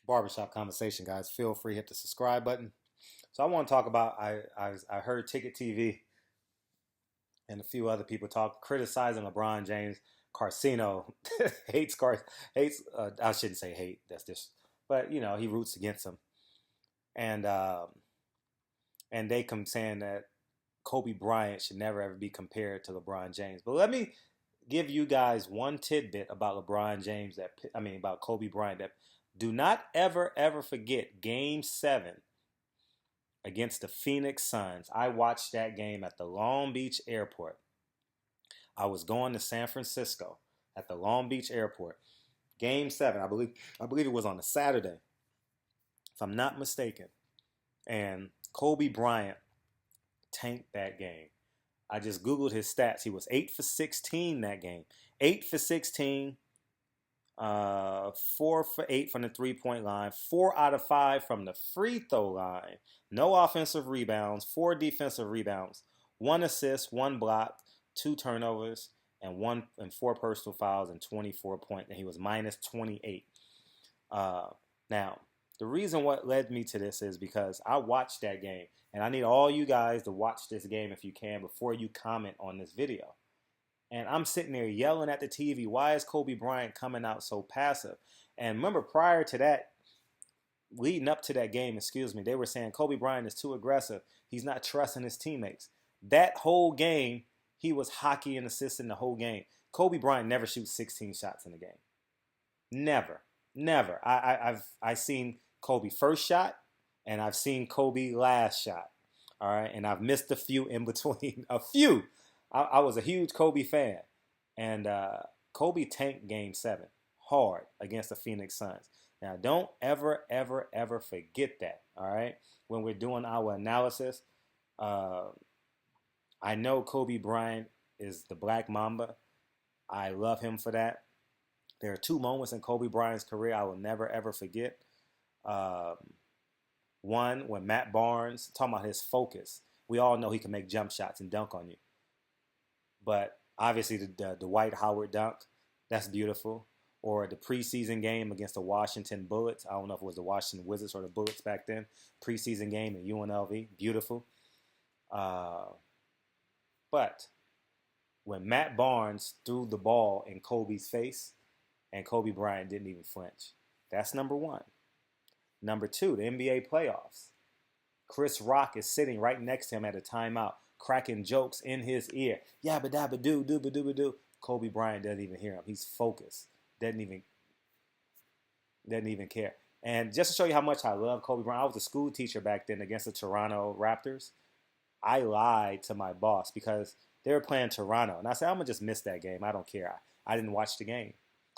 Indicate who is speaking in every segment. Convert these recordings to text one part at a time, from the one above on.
Speaker 1: Barbershop conversation, guys. Feel free to hit the subscribe button. So I want to talk about I heard TicketTV and a few other people criticizing LeBron James. Carcino hates. I shouldn't say hate. That's just, but he roots against him, and they come saying that Kobe Bryant should never ever be compared to LeBron James. But let me give you guys one tidbit about LeBron James about Kobe Bryant. That do not ever forget Game 7 against the Phoenix Suns. I watched that game at the Long Beach airport. I was going to San Francisco at the Long Beach airport. Game 7, I believe it was on a Saturday, if I'm not mistaken. And Kobe Bryant tanked that game. I just Googled his stats. He was 8 for 16 that game. 8 for 16, 4 for 8 from the three-point line, 4 out of 5 from the free throw line, no offensive rebounds, 4 defensive rebounds, 1 assist, 1 block, 2 turnovers, and 4 personal fouls and 24 points. And he was minus 28. Now, the reason what led me to this is because I watched that game. And I need all you guys to watch this game if you can before you comment on this video. And I'm sitting there yelling at the TV, why is Kobe Bryant coming out so passive? And remember, prior to that, leading up to that game, they were saying Kobe Bryant is too aggressive. He's not trusting his teammates. That whole game, he was hockey and assisting the whole game. Kobe Bryant never shoots 16 shots in the game. Never. I've seen Kobe first shot, and I've seen Kobe last shot. All right, and I've missed a few in between. A few. I was a huge Kobe fan, and Kobe tanked Game 7 hard against the Phoenix Suns. Now, don't ever forget that. All right, when we're doing our analysis, I know Kobe Bryant is the Black Mamba. I love him for that. There are 2 moments in Kobe Bryant's career I will never ever forget. One, when Matt Barnes, talking about his focus. We all know he can make jump shots and dunk on you. But obviously the Dwight Howard dunk, that's beautiful. Or the preseason game against the Washington Bullets. I don't know if it was the Washington Wizards or the Bullets back then. Preseason game in UNLV, beautiful. But when Matt Barnes threw the ball in Kobe's face and Kobe Bryant didn't even flinch. That's number 1. Number 2, the NBA playoffs. Chris Rock is sitting right next to him at a timeout, cracking jokes in his ear. Yabba dabba doo, dooba dooba doo. Kobe Bryant doesn't even hear him. He's focused. Doesn't even care. And just to show you how much I love Kobe Bryant, I was a school teacher back then against the Toronto Raptors. I lied to my boss because they were playing Toronto. And I said, I'm going to just miss that game. I don't care. I didn't watch the game.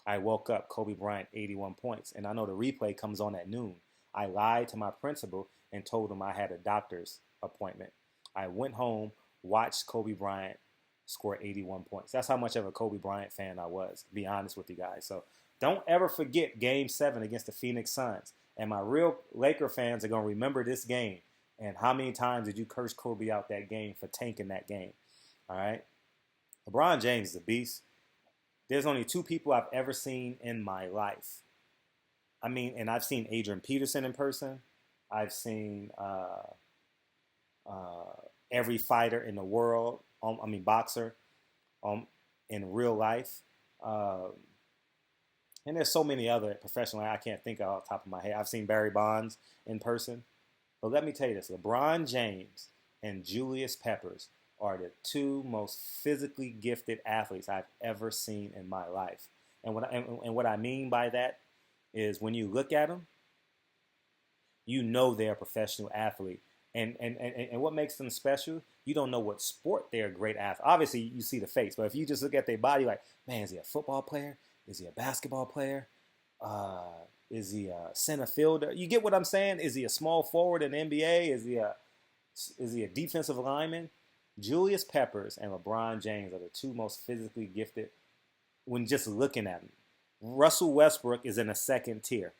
Speaker 1: I woke up, Kobe Bryant, 81 points. And I know the replay comes on at noon. I lied to my principal and told him I had a doctor's appointment. I went home, watched Kobe Bryant score 81 points. That's how much of a Kobe Bryant fan I was, to be honest with you guys. So don't ever forget Game 7 against the Phoenix Suns. And my real Laker fans are going to remember this game. And how many times did you curse Kobe out that game for tanking that game? All right? LeBron James is a beast. There's only 2 people I've ever seen in my life. And I've seen Adrian Peterson in person. I've seen every fighter in the world, boxer, in real life. And there's so many other professional I can't think of off the top of my head. I've seen Barry Bonds in person. But let me tell you this, LeBron James and Julius Peppers are the 2 most physically gifted athletes I've ever seen in my life. And what I mean by that is when you look at them, you know they're a professional athlete. And what makes them special, you don't know what sport they're a great athlete. Obviously, you see the face, but if you just look at their body like, man, is he a football player? Is he a basketball player? Is he a center fielder? You get what I'm saying? Is he a small forward in the NBA? Is he a defensive lineman? Julius Peppers and LeBron James are the 2 most physically gifted when just looking at them. Russell Westbrook is in a second tier,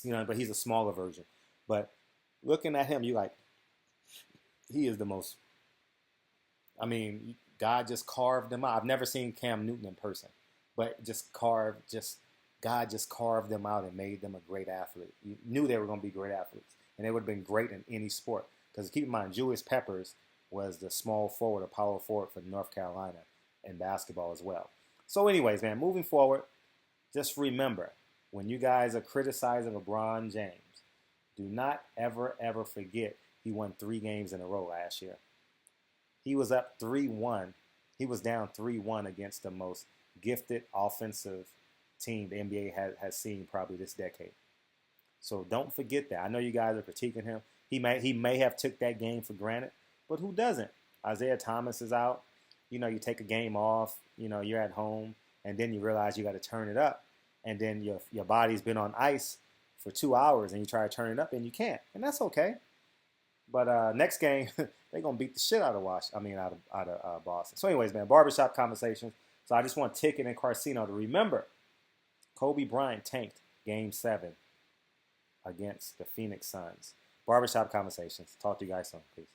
Speaker 1: but he's a smaller version. But looking at him, you like, he is the most. God just carved him out. I've never seen Cam Newton in person, but just carved God just carved them out and made them a great athlete. You knew they were going to be great athletes, and they would have been great in any sport. Because keep in mind, Julius Peppers was the small forward or power forward for North Carolina in basketball as well. So anyways, man, moving forward, just remember, when you guys are criticizing LeBron James, do not ever, ever forget he won 3 games in a row last year. He was up 3-1. He was down 3-1 against the most gifted offensive team the NBA has seen probably this decade. So don't forget that. I know you guys are critiquing him. He may have took that game for granted, but who doesn't? Isaiah Thomas is out. You know, you take a game off. You know, you're at home, and then you realize you got to turn it up, and then your body's been on ice for 2 hours, and you try to turn it up, and you can't, and that's okay. But next game, they're gonna beat the shit out of Boston. So, anyways, man, barbershop conversations. So I just want Ticket and Carcino to remember, Kobe Bryant tanked Game 7 against the Phoenix Suns. Barbershop conversations. Talk to you guys soon. Peace.